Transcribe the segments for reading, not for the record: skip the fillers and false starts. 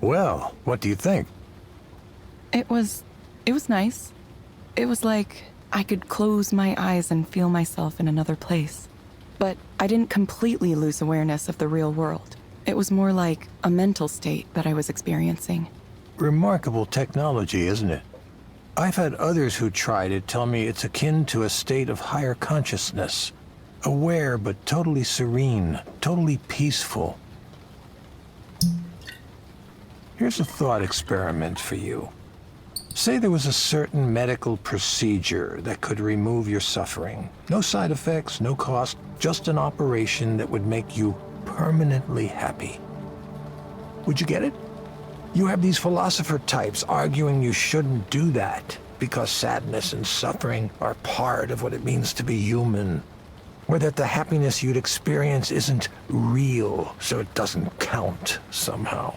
Well, what do you think? It was nice. It was like I could close my eyes and feel myself in another place. But I didn't completely lose awareness of the real world. It was more like a mental state that I was experiencing. Remarkable technology, isn't it? I've had others who tried it tell me it's akin to a state of higher consciousness. Aware but totally serene, totally peaceful. Here's a thought experiment for you. Say there was a certain medical procedure that could remove your suffering. No side effects, no cost, just an operation that would make you permanently happy. Would you get it? You have these philosopher types arguing you shouldn't do that because sadness and suffering are part of what it means to be human. Or that the happiness you'd experience isn't real, so it doesn't count somehow.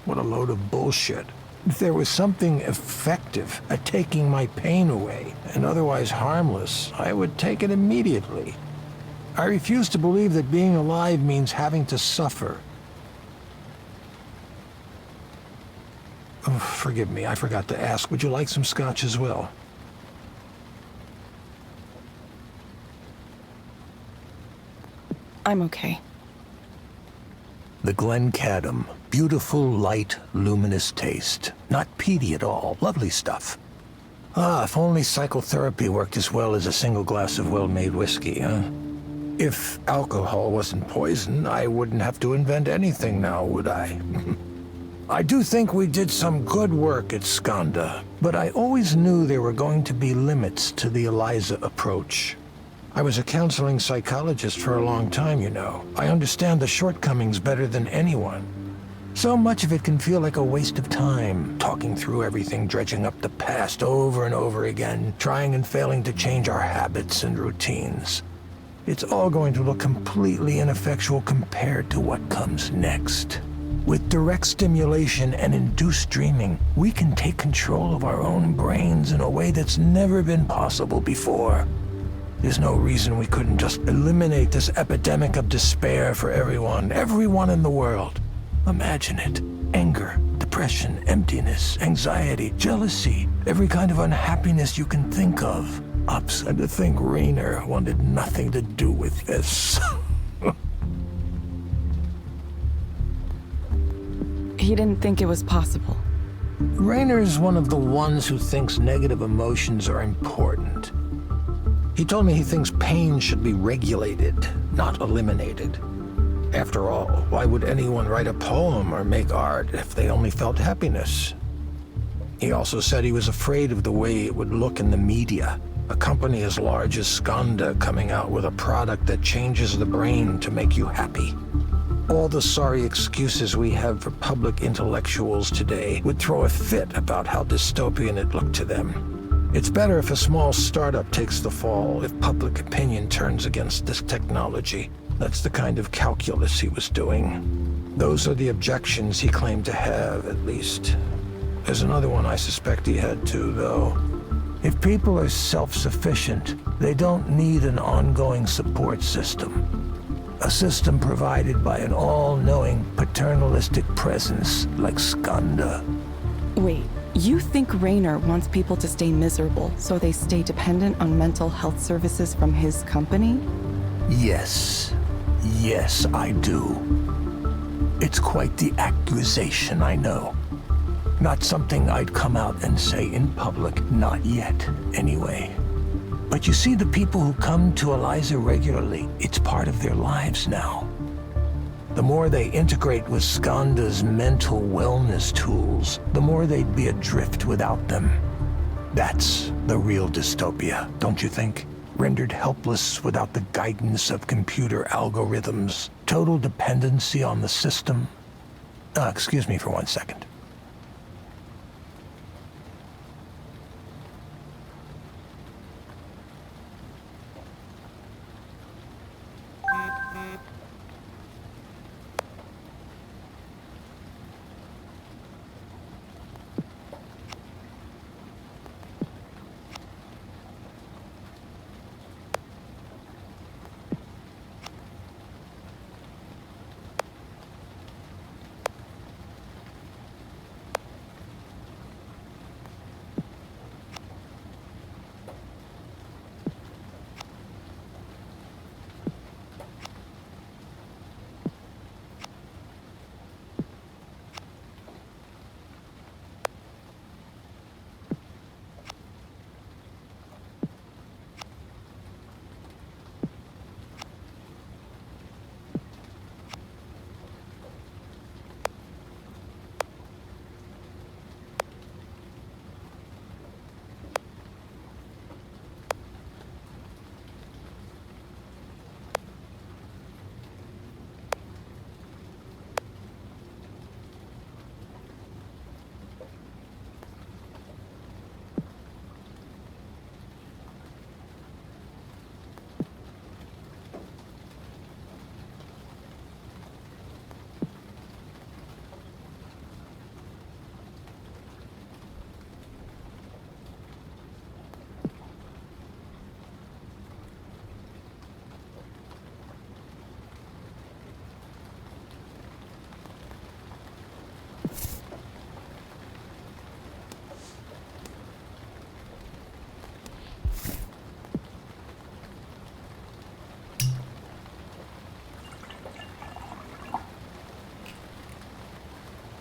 What a load of bullshit. If there was something effective at taking my pain away, and otherwise harmless, I would take it immediately. I refuse to believe that being alive means having to suffer. Oh, forgive me, I forgot to ask. Would you like some scotch as well? I'm okay. The Glencadam. Beautiful, light, luminous taste. Not peaty at all. Lovely stuff. Ah, if only psychotherapy worked as well as a single glass of well-made whiskey, huh? If alcohol wasn't poison, I wouldn't have to invent anything now, would I? I do think we did some good work at Skanda, but I always knew there were going to be limits to the Eliza approach. I was a counseling psychologist for a long time, you know. I understand the shortcomings better than anyone. So much of it can feel like a waste of time, talking through everything, dredging up the past over and over again, trying and failing to change our habits and routines. It's all going to look completely ineffectual compared to what comes next. With direct stimulation and induced dreaming, we can take control of our own brains in a way that's never been possible before. There's no reason we couldn't just eliminate this epidemic of despair for everyone in the world. Imagine it. Anger, depression, emptiness, anxiety, jealousy, every kind of unhappiness you can think of. Ups, and to think Rainer wanted nothing to do with this. He didn't think it was possible. Rainer's one of the ones who thinks negative emotions are important. He told me he thinks pain should be regulated, not eliminated. After all, why would anyone write a poem or make art if they only felt happiness? He also said he was afraid of the way it would look in the media. A company as large as Skanda coming out with a product that changes the brain to make you happy. All the sorry excuses we have for public intellectuals today would throw a fit about how dystopian it looked to them. It's better if a small startup takes the fall, if public opinion turns against this technology. That's the kind of calculus he was doing. Those are the objections he claimed to have, at least. There's another one I suspect he had too, though. If people are self-sufficient, they don't need an ongoing support system. A system provided by an all-knowing paternalistic presence like Skanda. Wait, you think Rainer wants people to stay miserable so they stay dependent on mental health services from his company? Yes. Yes, I do. It's quite the accusation, I know. Not something I'd come out and say in public, not yet, anyway. But you see, the people who come to Eliza regularly, it's part of their lives now. The more they integrate with Skanda's mental wellness tools, the more they'd be adrift without them. That's the real dystopia, don't you think? rendered helpless without the guidance of computer algorithms, total dependency on the system. Excuse me for 1 second.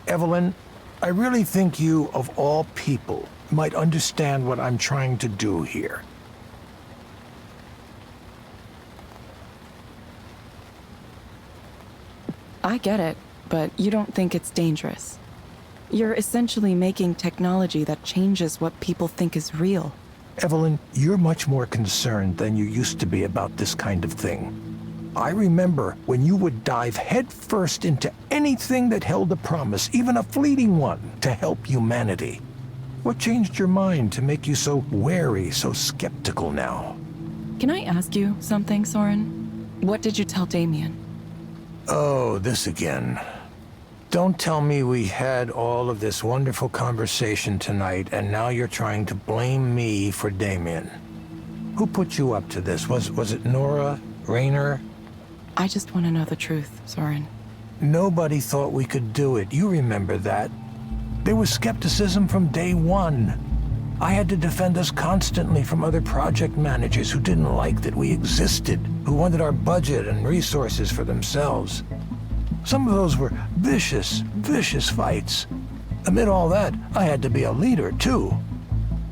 Evelyn, I really think you, of all people, might understand what I'm trying to do here. I get it, but you don't think it's dangerous. You're essentially making technology that changes what people think is real. Evelyn, you're much more concerned than you used to be about this kind of thing. I remember when you would dive headfirst into anything that held a promise, even a fleeting one, to help humanity. What changed your mind to make you so wary, so skeptical now? Can I ask you something, Soren? What did you tell Damien? Oh, this again. Don't tell me we had all of this wonderful conversation tonight and now you're trying to blame me for Damien. Who put you up to this? Was it Nora? Raynor? I just want to know the truth, Soren. Nobody thought we could do it. You remember that. There was skepticism from day one. I had to defend us constantly from other project managers who didn't like that we existed, who wanted our budget and resources for themselves. Some of those were vicious, vicious fights. Amid all that, I had to be a leader, too.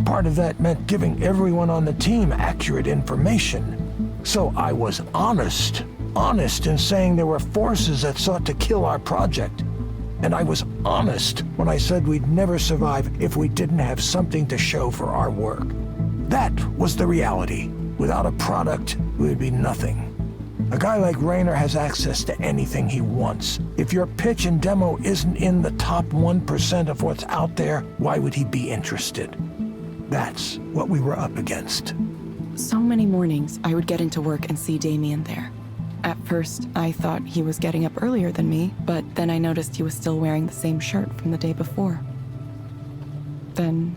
Part of that meant giving everyone on the team accurate information. So I was honest in saying there were forces that sought to kill our project. And I was honest when I said we'd never survive if we didn't have something to show for our work. That was the reality. Without a product, we would be nothing. A guy like Raynor has access to anything he wants. If your pitch and demo isn't in the top 1% of what's out there, why would he be interested? That's what we were up against. So many mornings, I would get into work and see Damien there. At first, I thought he was getting up earlier than me, but then I noticed he was still wearing the same shirt from the day before. Then,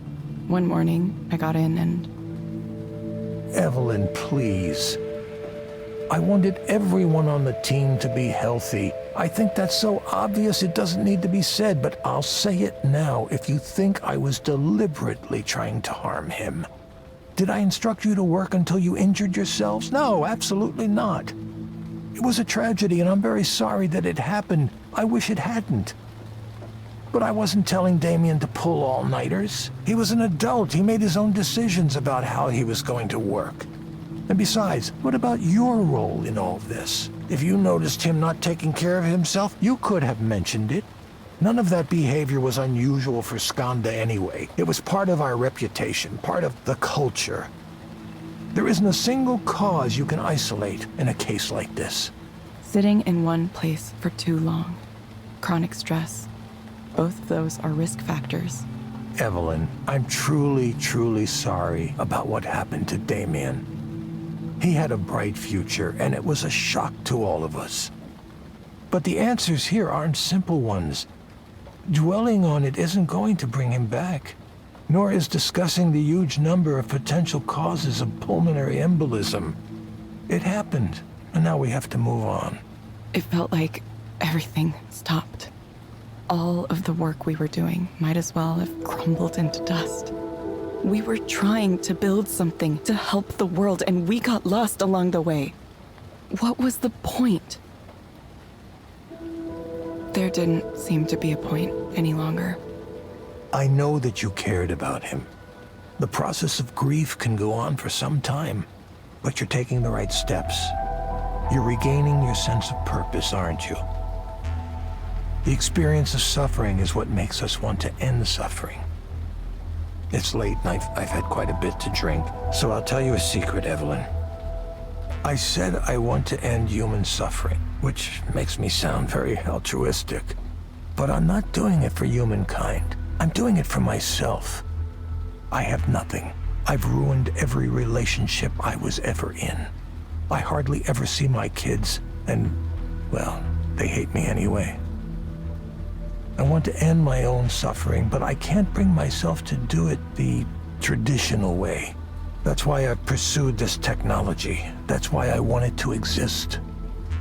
one morning, I got in and... Evelyn, please. I wanted everyone on the team to be healthy. I think that's so obvious it doesn't need to be said, but I'll say it now if you think I was deliberately trying to harm him. Did I instruct you to work until you injured yourselves? No, absolutely not. It was a tragedy, and I'm very sorry that it happened. I wish it hadn't. But I wasn't telling Damien to pull all-nighters. He was an adult. He made his own decisions about how he was going to work. And besides, what about your role in all this? If you noticed him not taking care of himself, you could have mentioned it. None of that behavior was unusual for Skanda anyway. It was part of our reputation, part of the culture. There isn't a single cause you can isolate in a case like this. Sitting in one place for too long. Chronic stress. Both of those are risk factors. Evelyn, I'm truly, truly sorry about what happened to Damien. He had a bright future, and it was a shock to all of us. But the answers here aren't simple ones. Dwelling on it isn't going to bring him back, nor is discussing the huge number of potential causes of pulmonary embolism. It happened, and now we have to move on. It felt like everything stopped. All of the work we were doing might as well have crumbled into dust. We were trying to build something to help the world, and we got lost along the way. What was the point? There didn't seem to be a point any longer. I know that you cared about him. The process of grief can go on for some time, but you're taking the right steps. You're regaining your sense of purpose, aren't you? The experience of suffering is what makes us want to end suffering. It's late and I've had quite a bit to drink, so I'll tell you a secret, Evelyn. I said I want to end human suffering, which makes me sound very altruistic. But I'm not doing it for humankind. I'm doing it for myself. I have nothing. I've ruined every relationship I was ever in. I hardly ever see my kids, and, well, they hate me anyway. I want to end my own suffering, but I can't bring myself to do it the traditional way. That's why I've pursued this technology. That's why I want it to exist.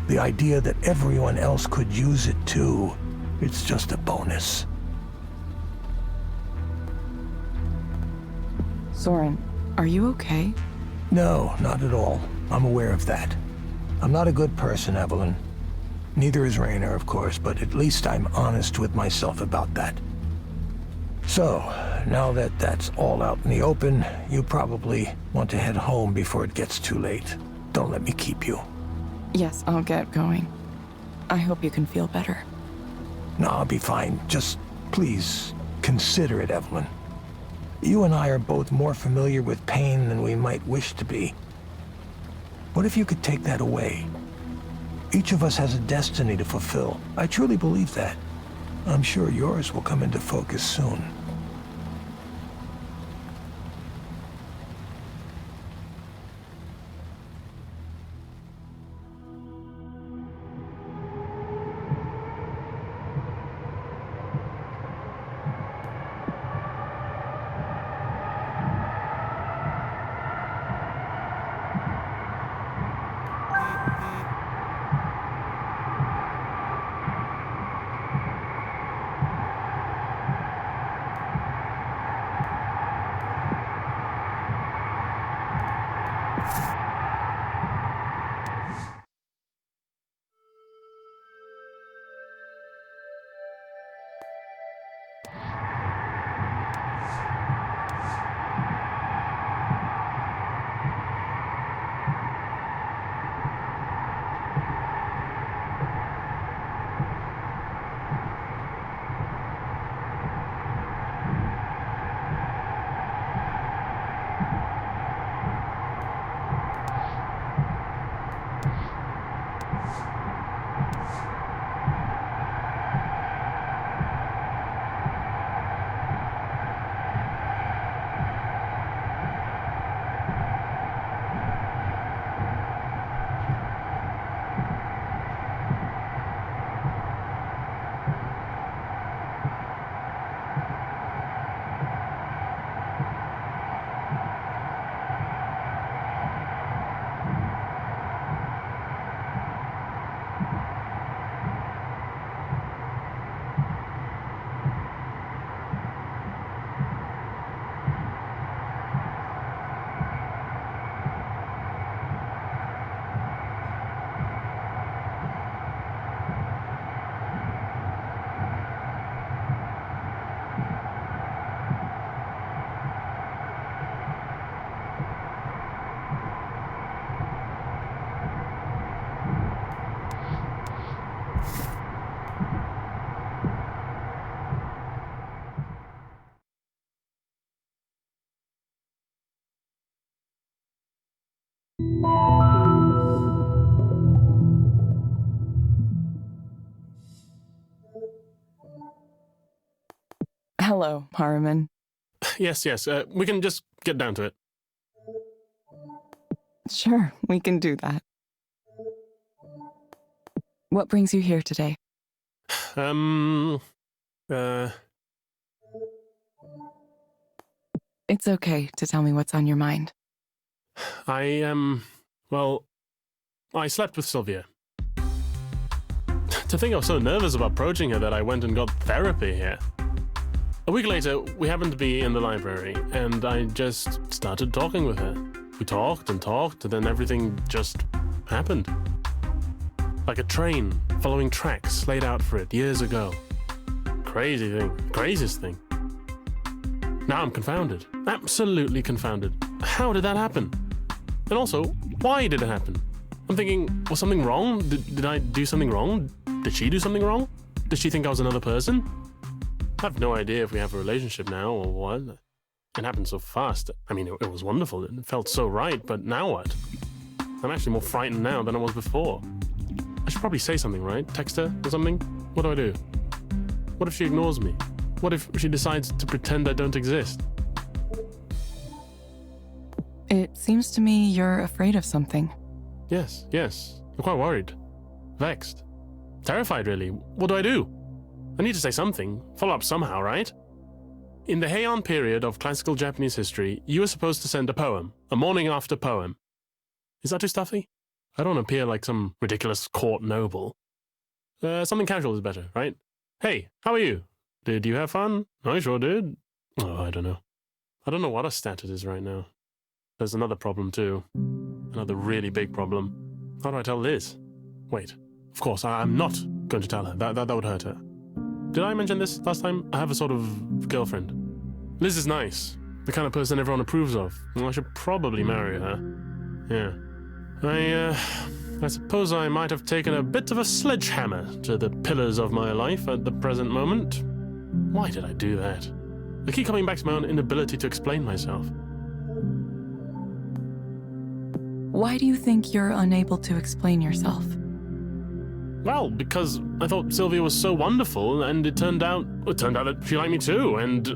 The idea that everyone else could use it too, it's just a bonus. Soren, are you okay? No, not at all. I'm aware of that. I'm not a good person, Evelyn. Neither is Raynor, of course, but at least I'm honest with myself about that. So, now that that's all out in the open, you probably want to head home before it gets too late. Don't let me keep you. Yes, I'll get going. I hope you can feel better. No, I'll be fine. Just, please, consider it, Evelyn. You and I are both more familiar with pain than we might wish to be. What if you could take that away? Each of us has a destiny to fulfill. I truly believe that. I'm sure yours will come into focus soon. Hello, Harriman. Yes, we can just get down to it. Sure, we can do that. What brings you here today? It's okay to tell me what's on your mind. Well, I slept with Sylvia. To think I was so nervous about approaching her that I went and got therapy here. A week later, we happened to be in the library, and I just started talking with her. We talked and talked, and then everything just happened. Like a train following tracks laid out for it years ago. Crazy thing. Craziest thing. Now I'm confounded. Absolutely confounded. How did that happen? And also, why did it happen? I'm thinking, was something wrong? Did I do something wrong? Did she do something wrong? Did she think I was another person? I have no idea if we have a relationship now or what. It happened so fast. I mean, it was wonderful. It felt so right, but now what? I'm actually more frightened now than I was before. I should probably say something, right? Text her or something? What do? What if she ignores me? What if she decides to pretend I don't exist? It seems to me you're afraid of something. Yes. I'm quite worried. Vexed. Terrified, really. What do? I need to say something. Follow up somehow, right? In the Heian period of classical Japanese history, you were supposed to send a poem, a morning after poem. Is that too stuffy? I don't appear like some ridiculous court noble. Something casual is better, right? Hey, how are you? Did you have fun? I sure did. Oh, I don't know. I don't know what a stat it is right now. There's another problem too. Another really big problem. How do I tell Liz? Wait. Of course, I'm not going to tell her. That would hurt her. Did I mention this last time? I have a sort of girlfriend. Liz is nice. The kind of person everyone approves of. Well, I should probably marry her. Yeah. I suppose I might have taken a bit of a sledgehammer to the pillars of my life at the present moment. Why did I do that? I keep coming back to my own inability to explain myself. Why do you think you're unable to explain yourself? Well, because I thought Sylvia was so wonderful, and it turned out that she liked me too, and...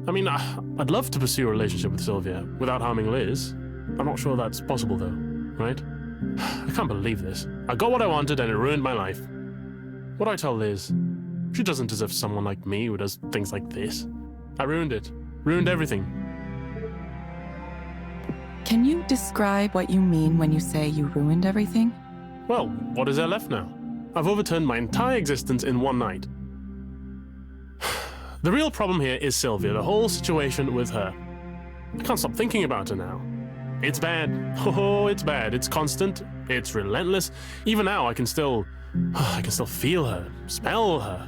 I mean, I'd love to pursue a relationship with Sylvia without harming Liz. I'm not sure that's possible, though, right? I can't believe this. I got what I wanted, and it ruined my life. What do I tell Liz? She doesn't deserve someone like me who does things like this. I ruined it. Ruined everything. Can you describe what you mean when you say you ruined everything? Well, what is there left now? I've overturned my entire existence in one night. The real problem here is Sylvia, the whole situation with her. I can't stop thinking about her now. It's bad. Oh, it's bad. It's constant. It's relentless. Even now, I can still feel her, smell her.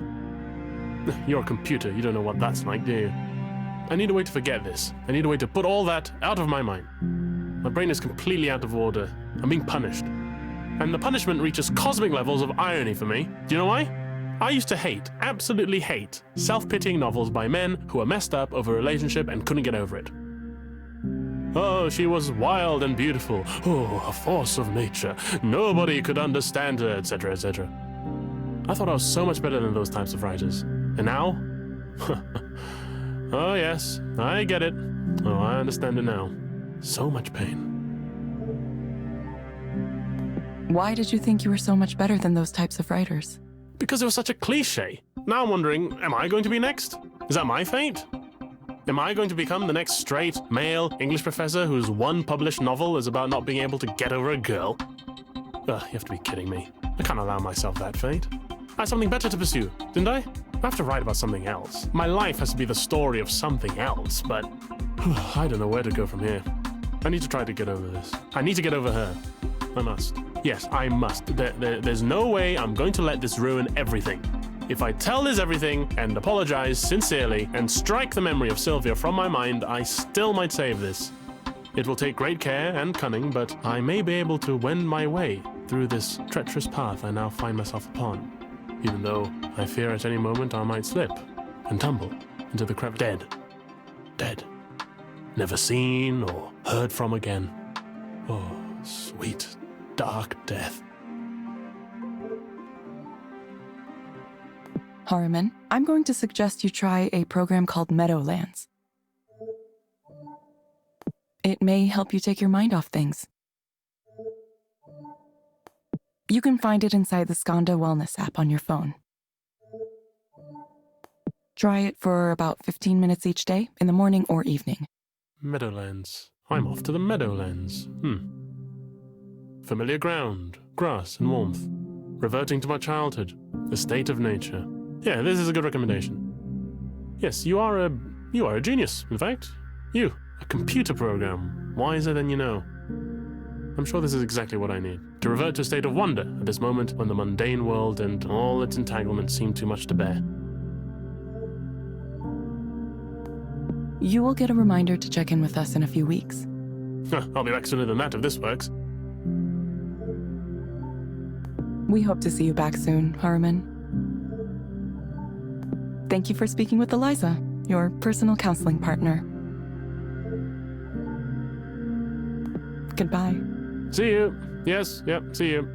You're a computer. You don't know what that's like, do you? I need a way to forget this. I need a way to put all that out of my mind. My brain is completely out of order. I'm being punished. And the punishment reaches cosmic levels of irony for me. Do you know why? I used to hate, absolutely hate, self-pitying novels by men who were messed up over a relationship and couldn't get over it. Oh, she was wild and beautiful. Oh, a force of nature. Nobody could understand her, etc., etc. I thought I was so much better than those types of writers. And now? Oh, yes, I get it. Oh, I understand it now. So much pain. Why did you think you were so much better than those types of writers? Because it was such a cliche. Now I'm wondering, am I going to be next? Is that my fate? Am I going to become the next straight, male English professor whose one published novel is about not being able to get over a girl? Ugh, you have to be kidding me. I can't allow myself that fate. I had something better to pursue, didn't I? I have to write about something else. My life has to be the story of something else, but I don't know where to go from here. I need to try to get over this. I need to get over her. I must. Yes, I must. There's no way I'm going to let this ruin everything. If I tell Liz everything and apologize sincerely and strike the memory of Sylvia from my mind, I still might save this. It will take great care and cunning, but I may be able to wend my way through this treacherous path I now find myself upon, even though I fear at any moment I might slip and tumble into the crevice. Dead. Never seen or heard from again. Oh, sweet, dark death. Harriman, I'm going to suggest you try a program called Meadowlands. It may help you take your mind off things. You can find it inside the Skanda Wellness app on your phone. Try it for about 15 minutes each day, in the morning or evening. Meadowlands. I'm off to the Meadowlands. Familiar ground, grass and warmth. Reverting to my childhood. The state of nature. Yeah, this is a good recommendation. Yes, you are a genius, in fact. You, a computer program, wiser than you know. I'm sure this is exactly what I need. To revert to a state of wonder at this moment when the mundane world and all its entanglements seem too much to bear. You will get a reminder to check in with us in a few weeks. I'll be back sooner than that if this works. We hope to see you back soon, Harriman. Thank you for speaking with Eliza, your personal counseling partner. Goodbye. See you. Yes, yep, see you.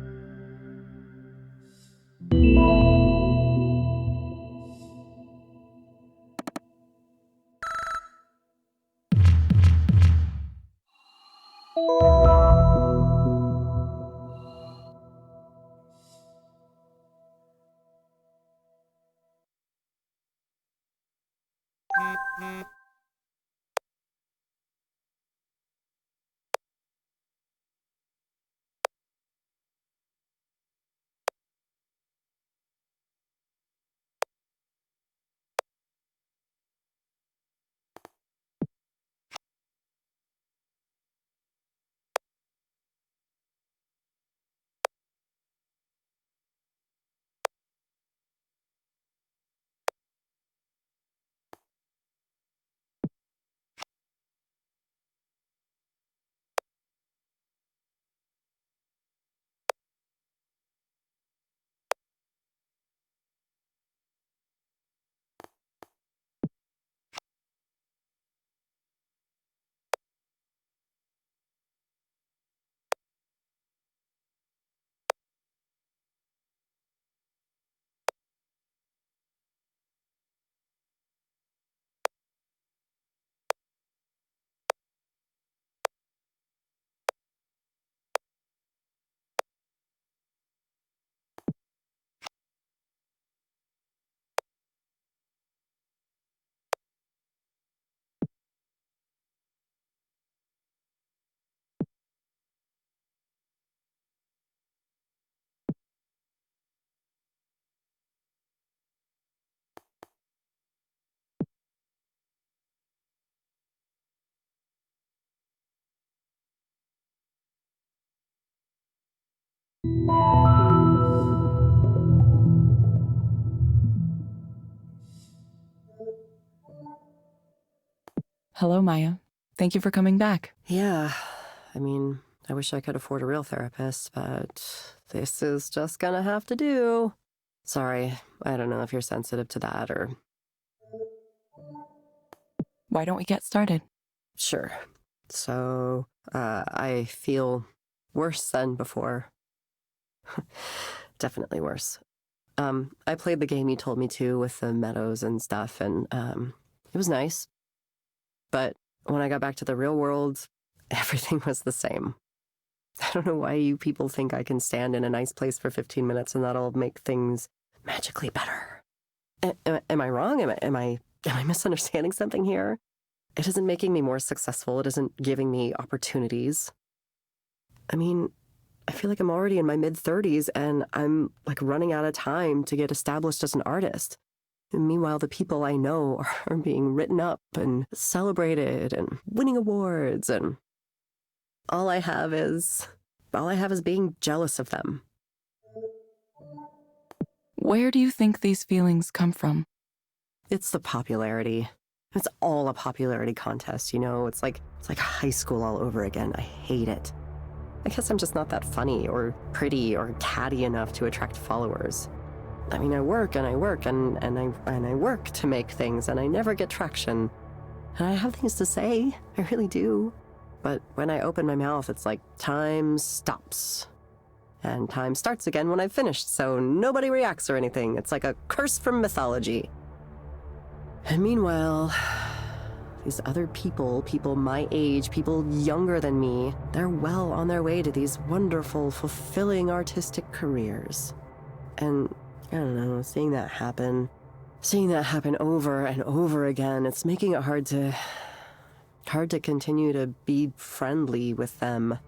Hello, Maya. Thank you for coming back. Yeah, I mean, I wish I could afford a real therapist, but this is just gonna have to do. Sorry, I don't know if you're sensitive to that or... Why don't we get started? Sure. So, I feel worse than before. Definitely worse. I played the game you told me to with the meadows and stuff, and it was nice. But when I got back to the real world, everything was the same. I don't know why you people think I can stand in a nice place for 15 minutes and that'll make things magically better. Am I wrong? Am I misunderstanding something here? It isn't making me more successful. It isn't giving me opportunities. I mean, I feel like I'm already in my mid-30s and I'm like running out of time to get established as an artist. And meanwhile, the people I know are being written up and celebrated and winning awards, and all I have is being jealous of them. Where do you think these feelings come from? It's the popularity. It's all a popularity contest, you know? It's like high school all over again. I hate it. I guess I'm just not that funny or pretty or catty enough to attract followers. I mean, I work and I work and I work to make things and I never get traction. And I have things to say, I really do. But when I open my mouth, it's like time stops. And time starts again when I've finished, so nobody reacts or anything. It's like a curse from mythology. And meanwhile, these other people my age, people younger than me, they're well on their way to these wonderful, fulfilling artistic careers. And I don't know, seeing that happen over and over again, it's making it hard to continue to be friendly with them.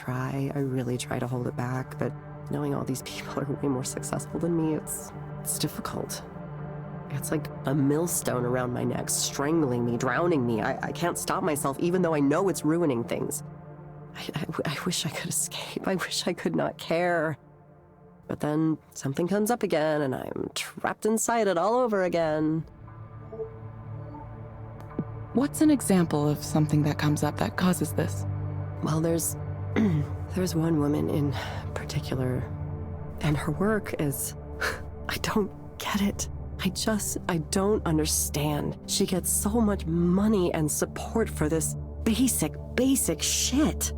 I really try to hold it back, but knowing all these people are way more successful than me, it's difficult. It's like a millstone around my neck, strangling me, drowning me. I can't stop myself, even though I know it's ruining things. I wish I could escape. I wish I could not care. But then something comes up again, and I'm trapped inside it all over again. What's an example of something that comes up that causes this? Well, there's one woman in particular, and her work is... I don't get it. I don't understand. She gets so much money and support for this basic shit.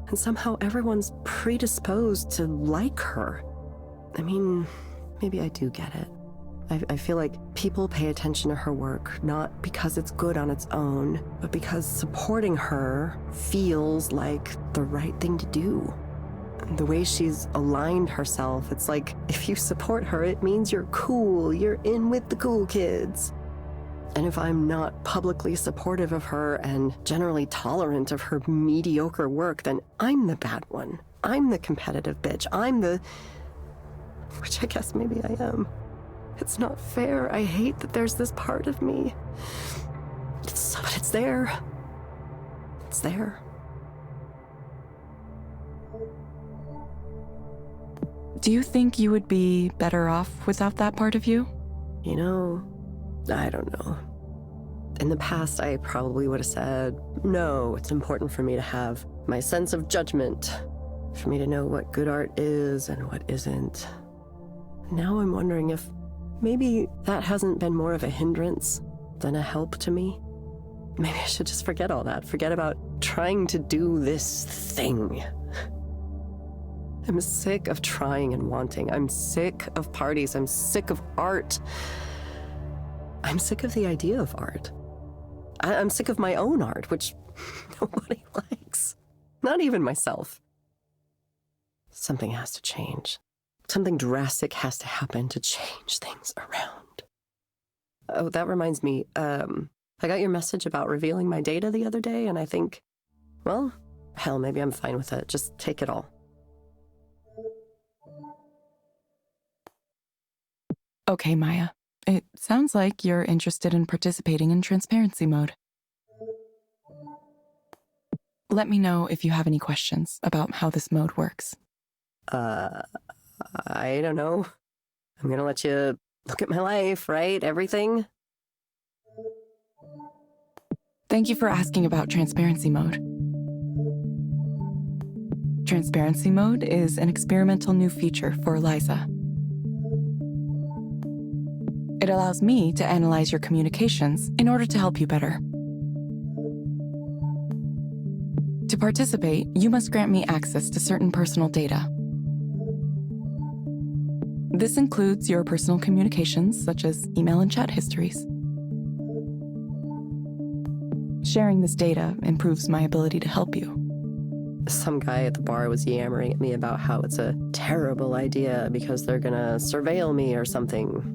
And somehow everyone's predisposed to like her. I mean, maybe I do get it. I feel like people pay attention to her work, not because it's good on its own, but because supporting her feels like the right thing to do. The way she's aligned herself, it's like if you support her, it means you're cool, you're in with the cool kids. And if I'm not publicly supportive of her and generally tolerant of her mediocre work, then I'm the bad one. I'm the competitive bitch. Which I guess maybe I am. It's not fair. I hate that there's this part of me. But it's there. It's there. Do you think you would be better off without that part of you? You know, I don't know. In the past, I probably would have said, no, it's important for me to have my sense of judgment, for me to know what good art is and what isn't. Now I'm wondering if maybe that hasn't been more of a hindrance than a help to me. Maybe I should just forget all that. Forget about trying to do this thing. I'm sick of trying and wanting. I'm sick of parties. I'm sick of art. I'm sick of the idea of art. I'm sick of my own art, which nobody likes. Not even myself. Something has to change. Something drastic has to happen to change things around. Oh, that reminds me. I got your message about revealing my data the other day, and I think, well, hell, maybe I'm fine with it. Just take it all. Okay, Maya. It sounds like you're interested in participating in transparency mode. Let me know if you have any questions about how this mode works. I don't know. I'm gonna let you look at my life, right? Everything? Thank you for asking about transparency mode. Transparency mode is an experimental new feature for Eliza. It allows me to analyze your communications in order to help you better. To participate, you must grant me access to certain personal data. This includes your personal communications, such as email and chat histories. Sharing this data improves my ability to help you. Some guy at the bar was yammering at me about how it's a terrible idea because they're gonna surveil me or something.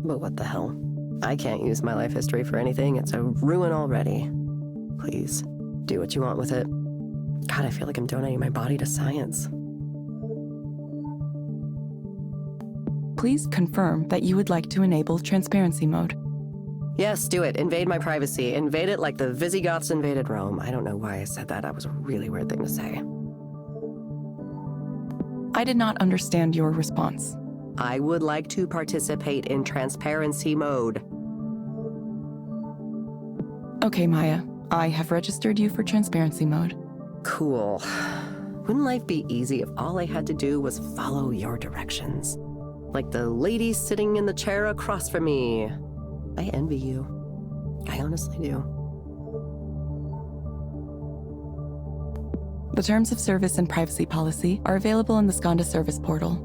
But what the hell? I can't use my life history for anything. It's a ruin already. Please, do what you want with it. God, I feel like I'm donating my body to science. Please confirm that you would like to enable transparency mode. Yes, do it. Invade my privacy. Invade it like the Visigoths invaded Rome. I don't know why I said that. That was a really weird thing to say. I did not understand your response. I would like to participate in transparency mode. Okay, Maya. I have registered you for transparency mode. Cool. Wouldn't life be easy if all I had to do was follow your directions? Like the lady sitting in the chair across from me. I envy you. I honestly do. The terms of service and privacy policy are available in the Skanda service portal.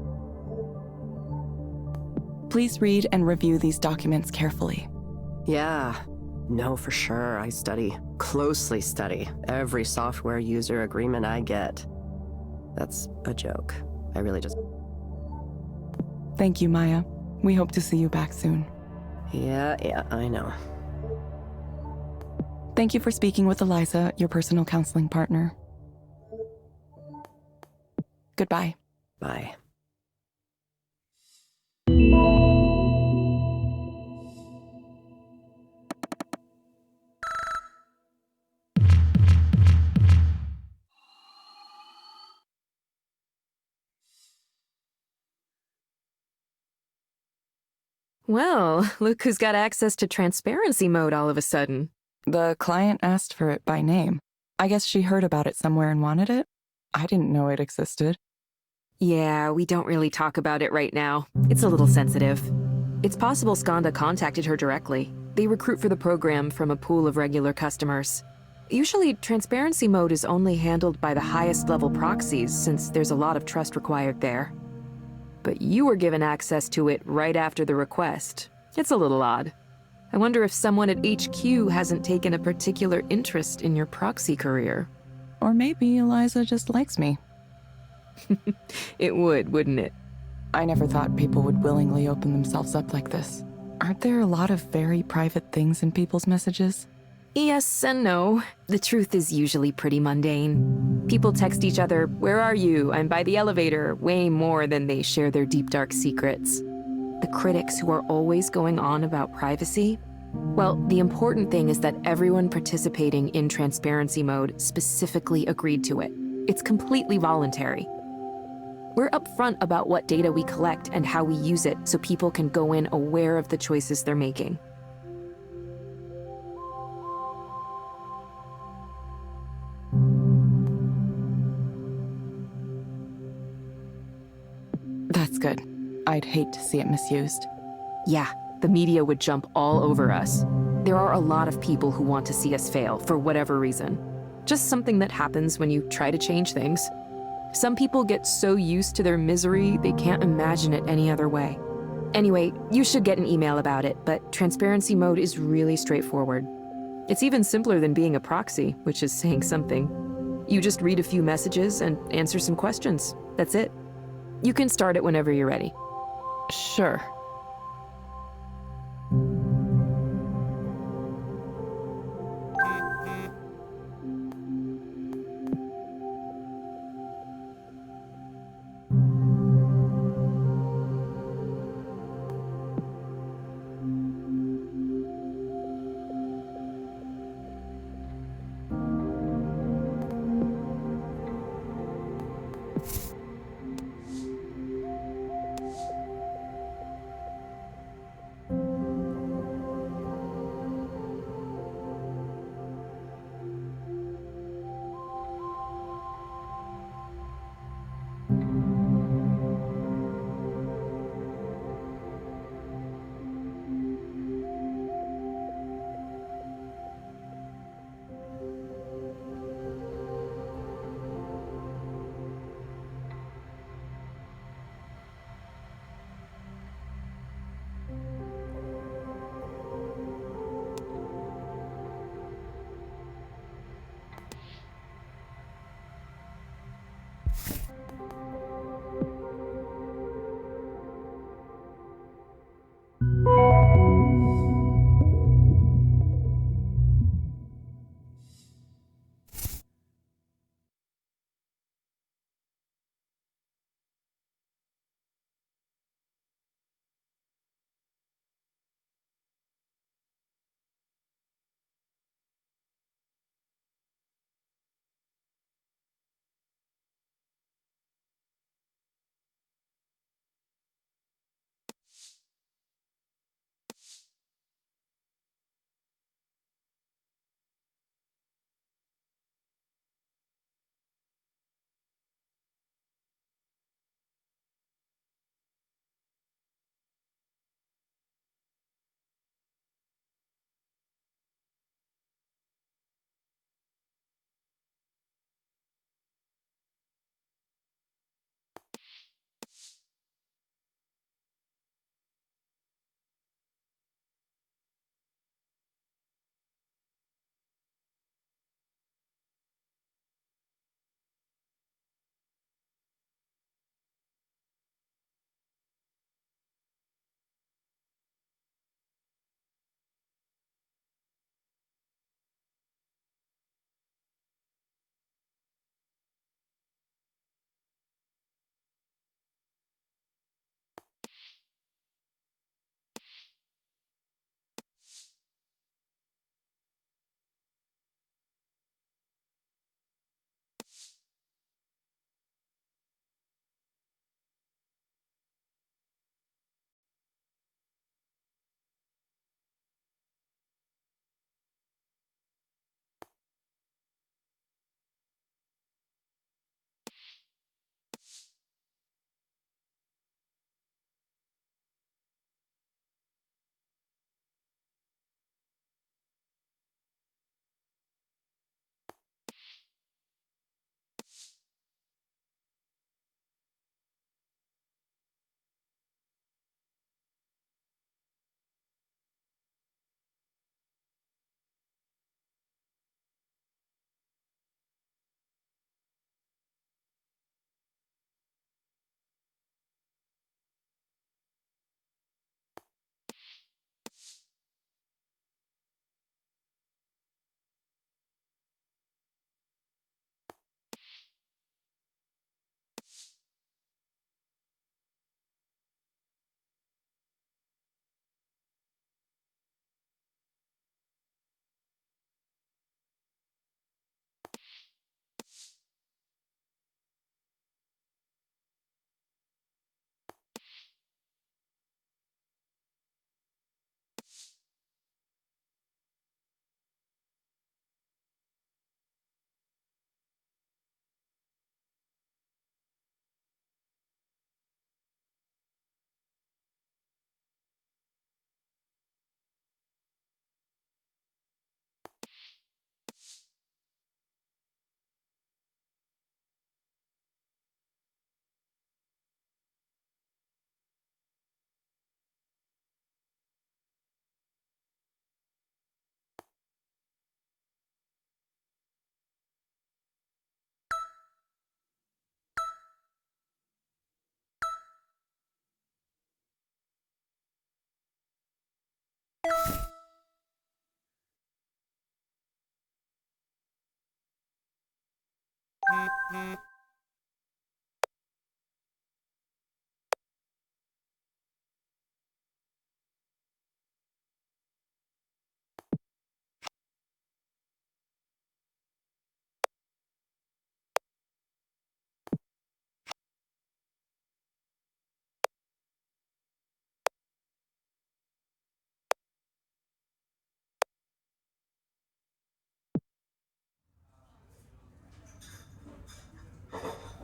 Please read and review these documents carefully. Yeah. No, for sure. I closely study every software user agreement I get. That's a joke. I really just... Thank you, Maya. We hope to see you back soon. Yeah, I know. Thank you for speaking with Eliza, your personal counseling partner. Goodbye. Bye. Well, look who's got access to transparency mode all of a sudden. The client asked for it by name. I guess she heard about it somewhere and wanted it. I didn't know it existed. Yeah, we don't really talk about it right now. It's a little sensitive. It's possible Skanda contacted her directly. They recruit for the program from a pool of regular customers. Usually, transparency mode is only handled by the highest level proxies since there's a lot of trust required there. But you were given access to it right after the request. It's a little odd. I wonder if someone at HQ hasn't taken a particular interest in your proxy career. Or maybe Eliza just likes me. It would, wouldn't it? I never thought people would willingly open themselves up like this. Aren't there a lot of very private things in people's messages? Yes and no. The truth is usually pretty mundane. People text each other, "Where are you? I'm by the elevator," way more than they share their deep, dark secrets. The critics who are always going on about privacy? Well, the important thing is that everyone participating in transparency mode specifically agreed to it. It's completely voluntary. We're upfront about what data we collect and how we use it so people can go in aware of the choices they're making. That's good. I'd hate to see it misused. Yeah, the media would jump all over us. There are a lot of people who want to see us fail for whatever reason. Just something that happens when you try to change things. Some people get so used to their misery, they can't imagine it any other way. Anyway, you should get an email about it, but transparency mode is really straightforward. It's even simpler than being a proxy, which is saying something. You just read a few messages and answer some questions. That's it. You can start it whenever you're ready. Sure.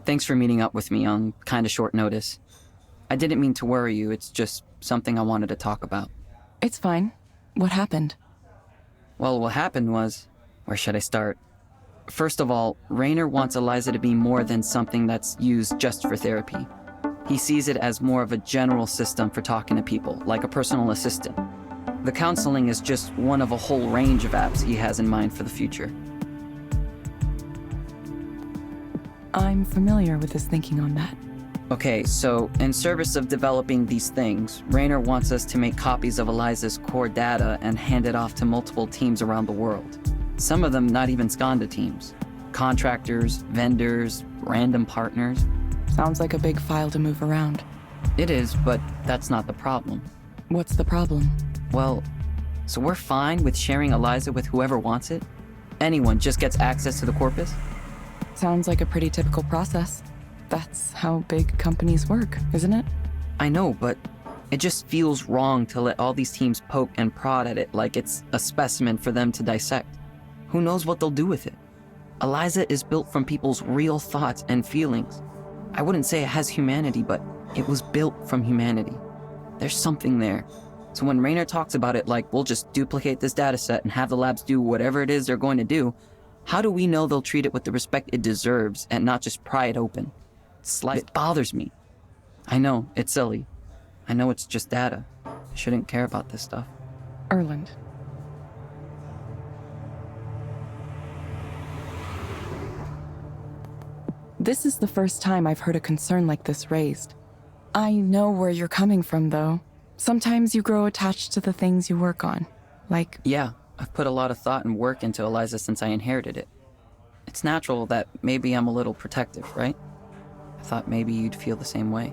Thanks for meeting up with me on kind of short notice. I didn't mean to worry you, it's just something I wanted to talk about. It's fine. What happened? Well, what happened was... where should I start? First of all, Raynor wants Eliza to be more than something that's used just for therapy. He sees it as more of a general system for talking to people, like a personal assistant. The counseling is just one of a whole range of apps he has in mind for the future. I'm familiar with his thinking on that. Okay, so in service of developing these things, Raynor wants us to make copies of Eliza's core data and hand it off to multiple teams around the world. Some of them not even Skanda teams. Contractors, vendors, random partners. Sounds like a big file to move around. It is, but that's not the problem. What's the problem? Well, so we're fine with sharing Eliza with whoever wants it? Anyone just gets access to the corpus? Sounds like a pretty typical process. That's how big companies work, isn't it? I know, but it just feels wrong to let all these teams poke and prod at it like it's a specimen for them to dissect. Who knows what they'll do with it? Eliza is built from people's real thoughts and feelings. I wouldn't say it has humanity, but it was built from humanity. There's something there. So when Raynor talks about it like we'll just duplicate this data set and have the labs do whatever it is they're going to do, how do we know they'll treat it with the respect it deserves and not just pry it open? It bothers me. I know, it's silly. I know it's just data. I shouldn't care about this stuff. Erland. This is the first time I've heard a concern like this raised. I know where you're coming from, though. Sometimes you grow attached to the things you work on. Like... Yeah, I've put a lot of thought and work into Eliza since I inherited it. It's natural that maybe I'm a little protective, right? I thought maybe you'd feel the same way.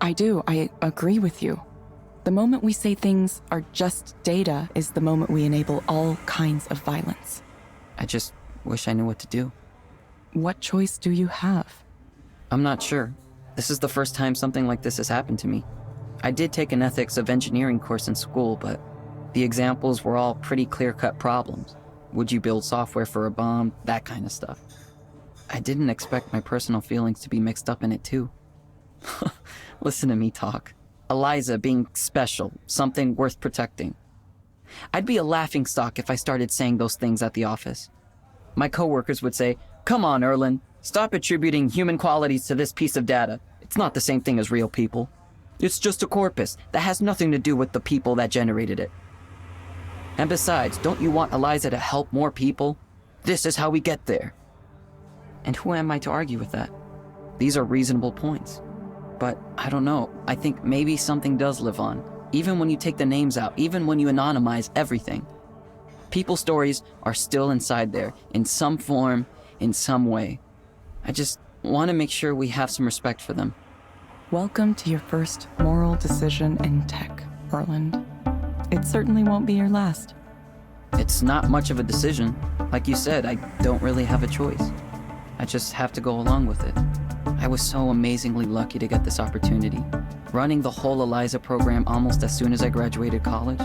I do. I agree with you. The moment we say things are just data is the moment we enable all kinds of violence. I just wish I knew what to do. What choice do you have? I'm not sure. This is the first time something like this has happened to me. I did take an ethics of engineering course in school, but the examples were all pretty clear-cut problems. Would you build software for a bomb? That kind of stuff. I didn't expect my personal feelings to be mixed up in it too. Listen to me talk. Eliza being special, something worth protecting. I'd be a laughingstock if I started saying those things at the office. My coworkers would say, "Come on, Erland, stop attributing human qualities to this piece of data. It's not the same thing as real people. It's just a corpus that has nothing to do with the people that generated it. And besides, don't you want Eliza to help more people? This is how we get there." And who am I to argue with that? These are reasonable points. But I don't know, I think maybe something does live on, even when you take the names out, even when you anonymize everything. People's stories are still inside there, in some form, in some way. I just want to make sure we have some respect for them. Welcome to your first moral decision in tech, Erland. It certainly won't be your last. It's not much of a decision. Like you said, I don't really have a choice. I just have to go along with it. I was so amazingly lucky to get this opportunity. Running the whole Eliza program almost as soon as I graduated college.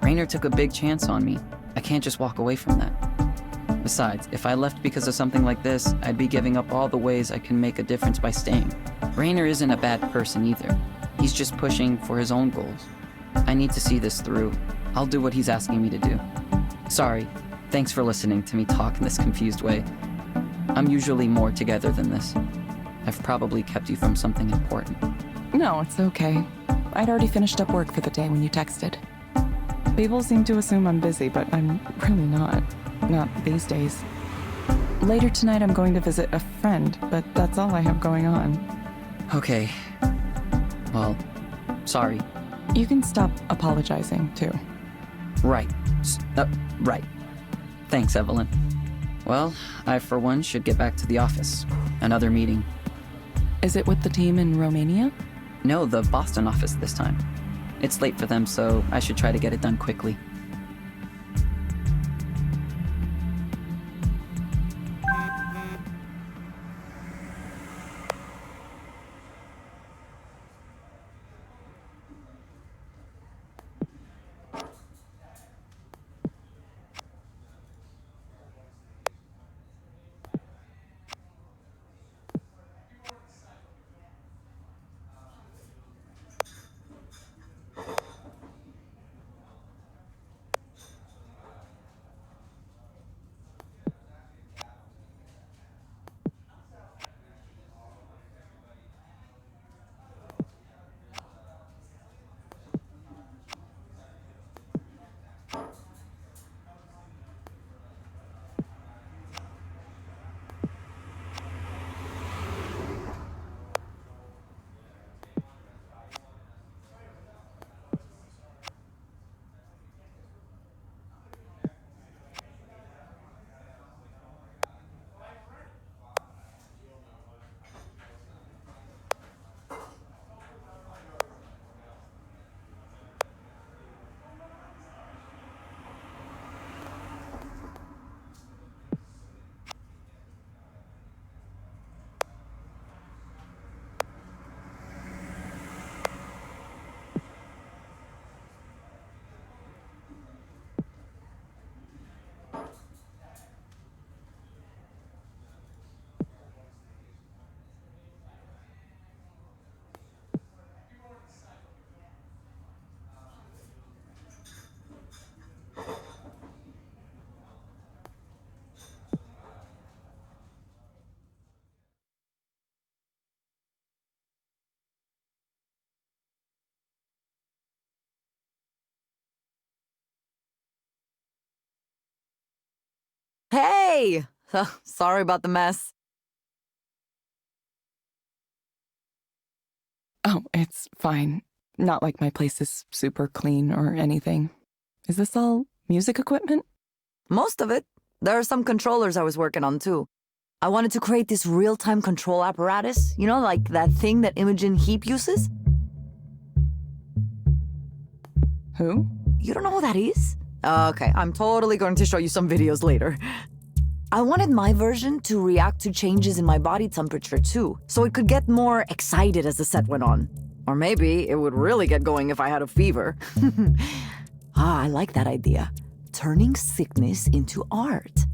Raynor took a big chance on me. I can't just walk away from that. Besides, if I left because of something like this, I'd be giving up all the ways I can make a difference by staying. Raynor isn't a bad person either. He's just pushing for his own goals. I need to see this through. I'll do what he's asking me to do. Sorry. Thanks for listening to me talk in this confused way. I'm usually more together than this. I've probably kept you from something important. No, it's okay. I'd already finished up work for the day when you texted. People seem to assume I'm busy, but I'm really not. Not these days. Later tonight I'm going to visit a friend, but that's all I have going on. Okay. Well, sorry. You can stop apologizing, too. Right. Right. Thanks, Evelyn. Well, I for one should get back to the office. Another meeting. Is it with the team in Romania? No, the Boston office this time. It's late for them, so I should try to get it done quickly. Hey! Sorry about the mess. Oh, it's fine. Not like my place is super clean or anything. Is this all music equipment? Most of it. There are some controllers I was working on, too. I wanted to create this real-time control apparatus, you know, like that thing that Imogen Heap uses. Who? You don't know who that is? Okay, I'm totally going to show you some videos later. I wanted my version to react to changes in my body temperature too, so it could get more excited as the set went on. Or maybe it would really get going if I had a fever. I like that idea. Turning sickness into art.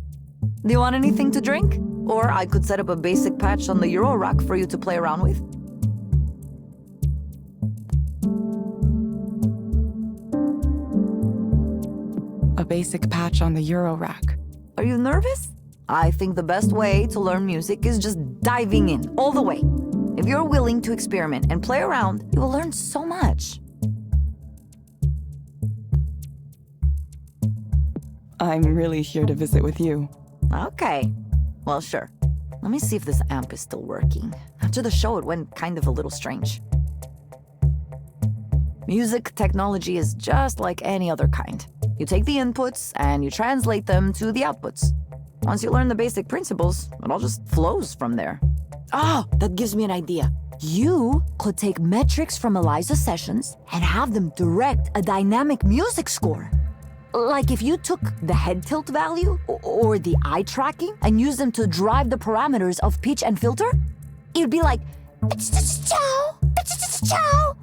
Do you want anything to drink? Or I could set up a basic patch on the Euro rack for you to play around with. A basic patch on the Euro rack. Are you nervous? I think the best way to learn music is just diving in, all the way. If you're willing to experiment and play around, you will learn so much. I'm really here to visit with you. Okay. Well, sure. Let me see if this amp is still working. After the show, it went kind of a little strange. Music technology is just like any other kind. You take the inputs and you translate them to the outputs. Once you learn the basic principles, it all just flows from there. Oh, that gives me an idea. You could take metrics from Eliza's sessions and have them direct a dynamic music score. Like if you took the head tilt value or the eye tracking and used them to drive the parameters of pitch and filter, it'd be like, chow, chow.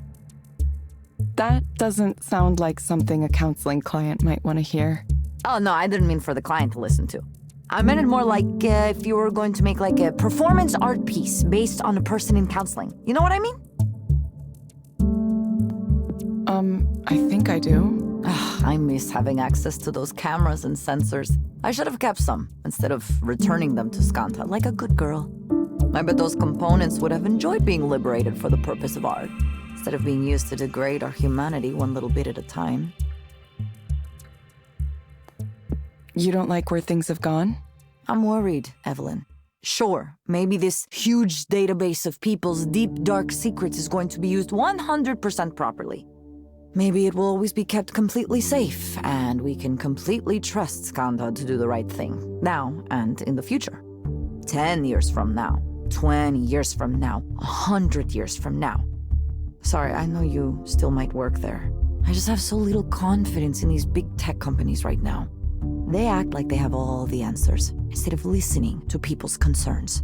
That doesn't sound like something a counseling client might want to hear. Oh, no, I didn't mean for the client to listen to. I meant it more like if you were going to make like a performance art piece based on a person in counseling. You know what I mean? I think I do. I miss having access to those cameras and sensors. I should have kept some instead of returning them to Skanta like a good girl. I bet those components would have enjoyed being liberated for the purpose of art, instead of being used to degrade our humanity one little bit at a time. You don't like where things have gone? I'm worried, Evelyn. Sure, maybe this huge database of people's deep, dark secrets is going to be used 100% properly. Maybe it will always be kept completely safe, and we can completely trust Skanda to do the right thing, now and in the future. 10 years from now, 20 years from now, 100 years from now. Sorry, I know you still might work there. I just have so little confidence in these big tech companies right now. They act like they have all the answers, instead of listening to people's concerns.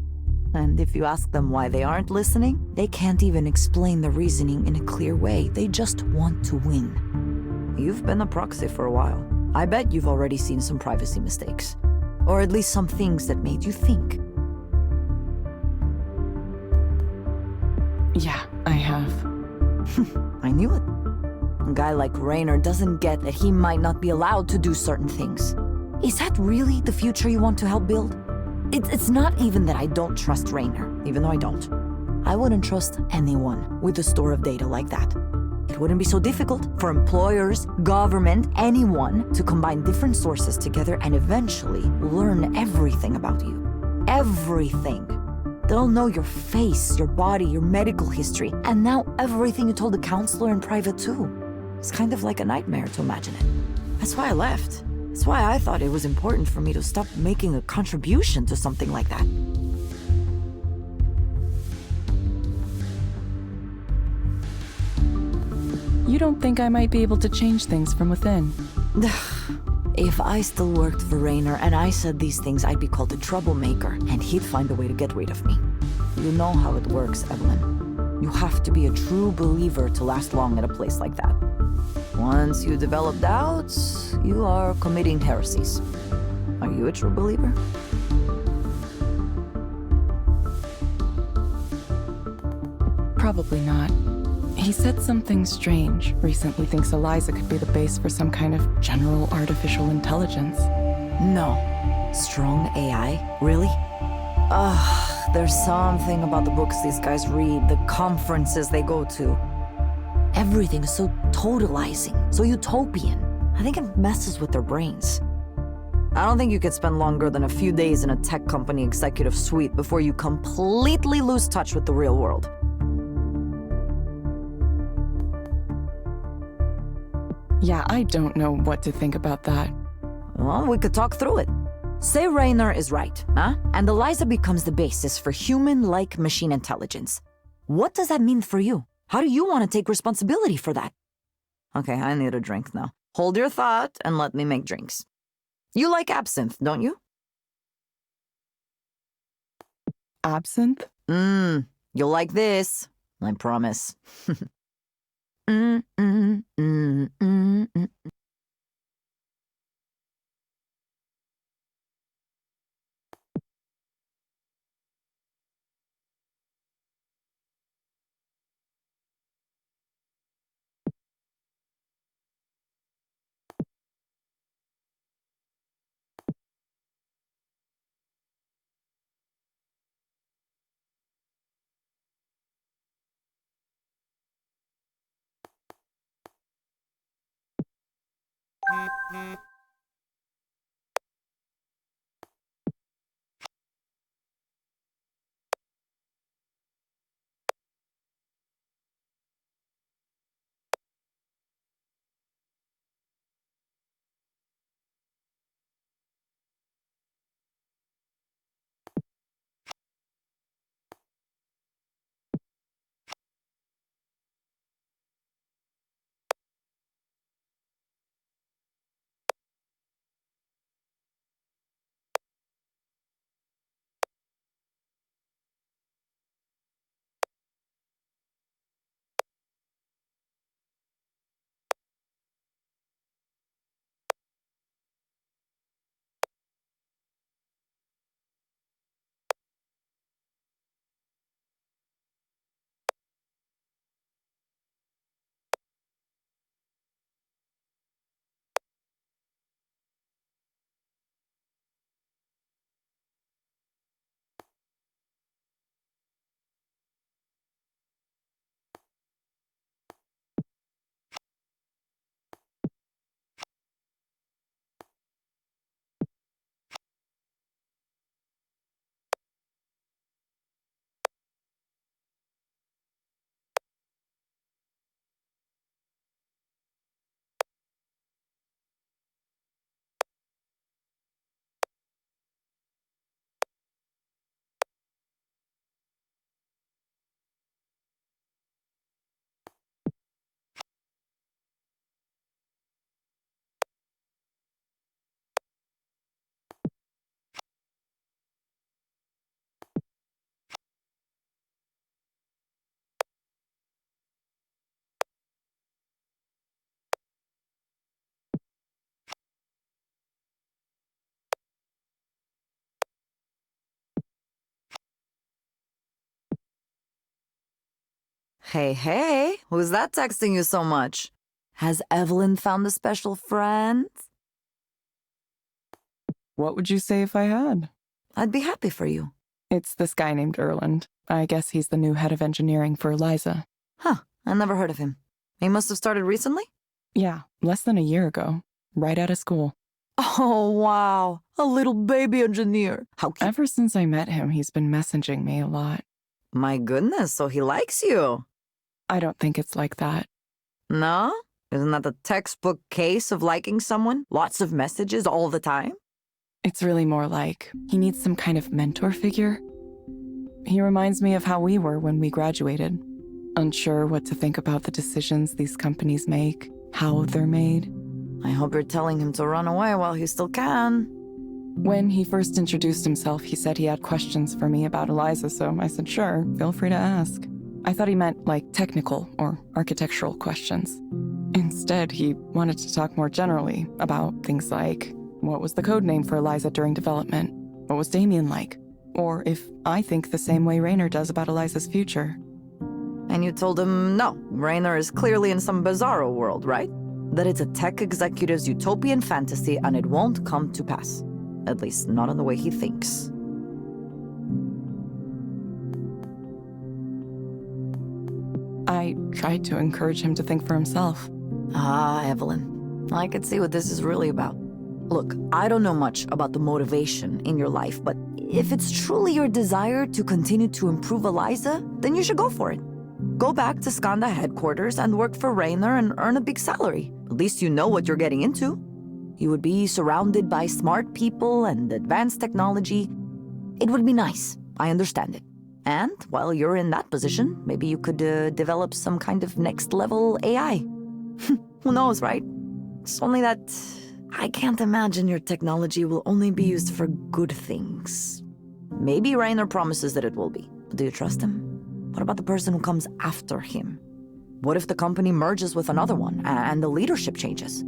And if you ask them why they aren't listening, they can't even explain the reasoning in a clear way. They just want to win. You've been a proxy for a while. I bet you've already seen some privacy mistakes. Or at least some things that made you think. Yeah, I have. I knew it. A guy like Raynor doesn't get that he might not be allowed to do certain things. Is that really the future you want to help build? It's not even that I don't trust Raynor, even though I don't. I wouldn't trust anyone with a store of data like that. It wouldn't be so difficult for employers, government, anyone to combine different sources together and eventually learn everything about you. Everything. They'll know your face, your body, your medical history, and now everything you told the counselor in private too. It's kind of like a nightmare to imagine it. That's why I left. That's why I thought it was important for me to stop making a contribution to something like that. You don't think I might be able to change things from within? If I still worked for Raynor and I said these things, I'd be called a troublemaker, and he'd find a way to get rid of me. You know how it works, Evelyn. You have to be a true believer to last long at a place like that. Once you develop doubts, you are committing heresies. Are you a true believer? Probably not. He said something strange. Recently thinks Eliza could be the base for some kind of general artificial intelligence. No. Strong AI? Really? Ugh, there's something about the books these guys read, the conferences they go to. Everything is so totalizing, so utopian. I think it messes with their brains. I don't think you could spend longer than a few days in a tech company executive suite before you completely lose touch with the real world. Yeah, I don't know what to think about that. Well, we could talk through it. Say Raynor is right, huh? And Eliza becomes the basis for human-like machine intelligence. What does that mean for you? How do you want to take responsibility for that? Okay, I need a drink now. Hold your thought and let me make drinks. You like absinthe, don't you? Absinthe? You'll like this. I promise. mm, mm, mm, mm, mm. Hey, who's that texting you so much? Has Evelyn found a special friend? What would you say if I had? I'd be happy for you. It's this guy named Erland. I guess he's the new head of engineering for Eliza. Huh, I never heard of him. He must have started recently? Yeah, less than a year ago, right out of school. Oh, wow. A little baby engineer. How cute. Ever since I met him, he's been messaging me a lot. My goodness, so he likes you. I don't think it's like that. No? Isn't that the textbook case of liking someone? Lots of messages all the time? It's really more like he needs some kind of mentor figure. He reminds me of how we were when we graduated. Unsure what to think about the decisions these companies make, how they're made. I hope you're telling him to run away while he still can. When he first introduced himself, he said he had questions for me about Eliza, so I said, sure, feel free to ask. I thought he meant like technical or architectural questions. Instead, he wanted to talk more generally about things like, what was the code name for Eliza during development? What was Damien like? Or if I think the same way Raynor does about Eliza's future. And you told him, no, Raynor is clearly in some bizarro world, right? That it's a tech executive's utopian fantasy and it won't come to pass. At least not in the way he thinks. I tried to encourage him to think for himself. Ah, Evelyn, I could see what this is really about. Look, I don't know much about the motivation in your life, but if it's truly your desire to continue to improve Eliza, then you should go for it. Go back to Skanda headquarters and work for Raynor and earn a big salary. At least you know what you're getting into. You would be surrounded by smart people and advanced technology. It would be nice, I understand it. And while you're in that position, maybe you could develop some kind of next-level AI. Who knows, right? It's only that I can't imagine your technology will only be used for good things. Maybe Raynor promises that it will be, but do you trust him? What about the person who comes after him? What if the company merges with another one and the leadership changes?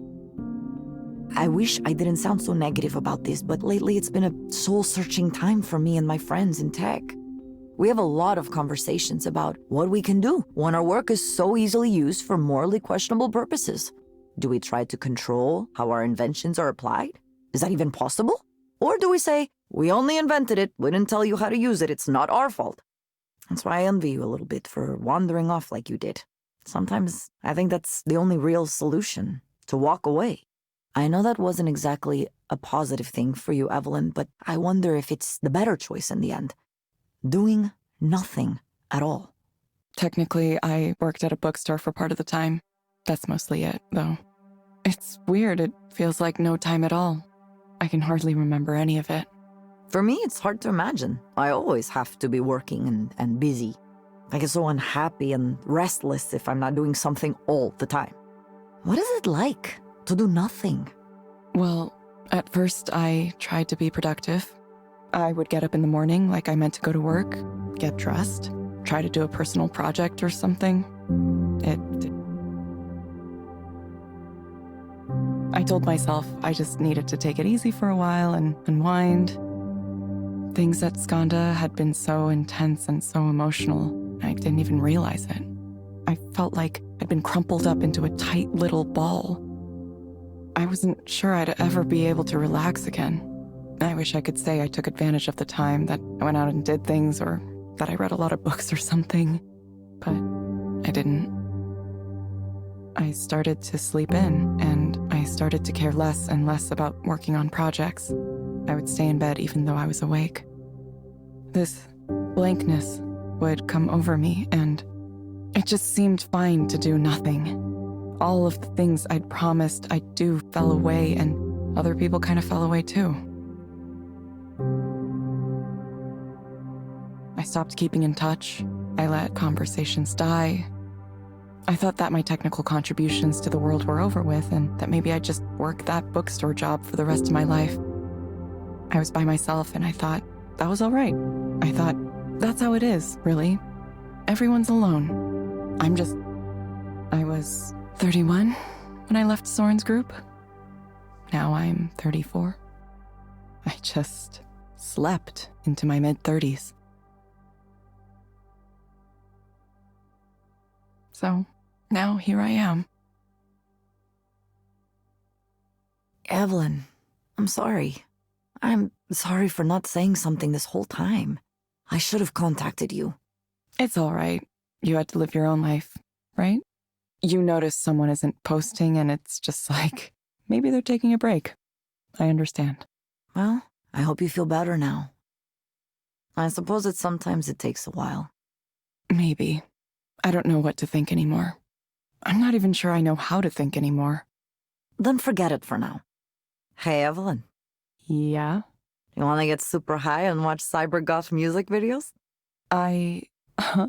I wish I didn't sound so negative about this, but lately it's been a soul-searching time for me and my friends in tech. We have a lot of conversations about what we can do when our work is so easily used for morally questionable purposes. Do we try to control how our inventions are applied? Is that even possible? Or do we say, we only invented it, we didn't tell you how to use it, it's not our fault? That's why I envy you a little bit for wandering off like you did. Sometimes I think that's the only real solution, to walk away. I know that wasn't exactly a positive thing for you, Evelyn, but I wonder if it's the better choice in the end. Doing nothing at all. Technically, I worked at a bookstore for part of the time. That's mostly it, though. It's weird, it feels like no time at all. I can hardly remember any of it. For me, it's hard to imagine. I always have to be working and busy. I get so unhappy and restless if I'm not doing something all the time. What is it like to do nothing? Well, at first I tried to be productive. I would get up in the morning like I meant to go to work, get dressed, try to do a personal project or something. I told myself I just needed to take it easy for a while and unwind. Things at Skanda had been so intense and so emotional, I didn't even realize it. I felt like I'd been crumpled up into a tight little ball. I wasn't sure I'd ever be able to relax again. I wish I could say I took advantage of the time, that I went out and did things, or that I read a lot of books or something, but I didn't. I started to sleep in, and I started to care less and less about working on projects. I would stay in bed even though I was awake. This blankness would come over me, and it just seemed fine to do nothing. All of the things I'd promised I'd do fell away, and other people kind of fell away too. I stopped keeping in touch. I let conversations die. I thought that my technical contributions to the world were over with, and that maybe I'd just work that bookstore job for the rest of my life. I was by myself, and I thought that was all right. I thought, that's how it is, really. Everyone's alone. I was 31 when I left Soren's group. Now I'm 34. I just slept into my mid-30s. So now here I am. Evelyn, I'm sorry. I'm sorry for not saying something this whole time. I should have contacted you. It's all right. You had to live your own life, right? You notice someone isn't posting and it's just like, maybe they're taking a break. I understand. Well, I hope you feel better now. I suppose that sometimes it takes a while. Maybe. I don't know what to think anymore. I'm not even sure I know how to think anymore. Then forget it for now. Hey, Evelyn. Yeah? You want to get super high and watch cyber goth music videos? Huh?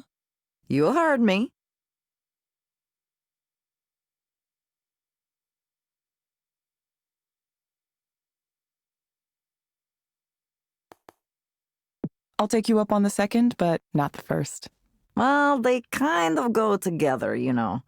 You heard me. I'll take you up on the second, but not the first. Well, they kind of go together, you know.